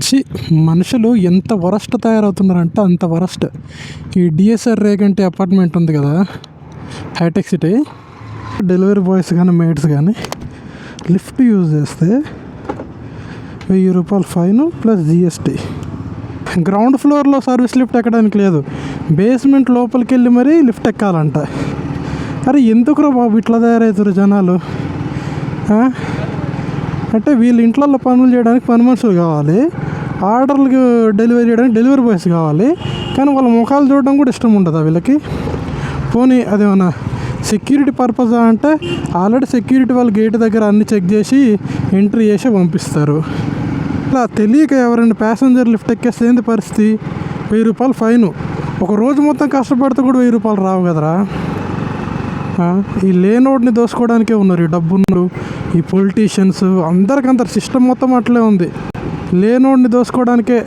చి మనుషులు ఎంత వరస్ట్ తయారవుతున్నారంటే అంత వరస్ట్. ఈ డిఎస్ఆర్ రేగంటి అపార్ట్మెంట్ ఉంది కదా హైటెక్ సిటీ, డెలివరీ బాయ్స్ కానీ మేడ్స్ కానీ లిఫ్ట్ యూజ్ చేస్తే 1000 రూపాయలు ఫైన్ ప్లస్ జిఎస్టీ. గ్రౌండ్ ఫ్లోర్లో సర్వీస్ లిఫ్ట్ ఎక్కడానికి లేదు, బేస్మెంట్ లోపలికి వెళ్ళి మరీ లిఫ్ట్ ఎక్కాలంట. అరే ఎందుకురా బాబు ఇట్లా తయారవుతారు జనాలు? అంటే వీళ్ళ ఇంట్లో పనులు చేయడానికి పని మనుషులు కావాలి, ఆర్డర్లు డెలివరీ చేయడానికి డెలివరీ బాయ్స్ కావాలి, కానీ వాళ్ళ ముఖాలు చూడడం కూడా ఇష్టం ఉండదా వీళ్ళకి? పోనీ అదేమన్నా సెక్యూరిటీ పర్పస్ అంటే ఆల్రెడీ సెక్యూరిటీ వాళ్ళు గేట్ దగ్గర అన్ని చెక్ చేసి ఎంట్రీ చేసి పంపిస్తారు. అలా తెలియక ఎవరైనా ప్యాసింజర్ లిఫ్ట్ ఎక్కేస్తే ఏంది పరిస్థితి? 1000 రూపాయలు ఫైను. ఒక రోజు మొత్తం కష్టపడితే కూడా 1000 రూపాయలు రావు కదరా. ఈ లేనోడిని దోసుకోవడానికే ఉన్నారు ఈ డబ్బున్నారు, ఈ పొలిటీషియన్స్, అందరికందరు సిస్టమ్ మొత్తం అట్లే ఉంది. లేనోడిని దోసుకోవడానికే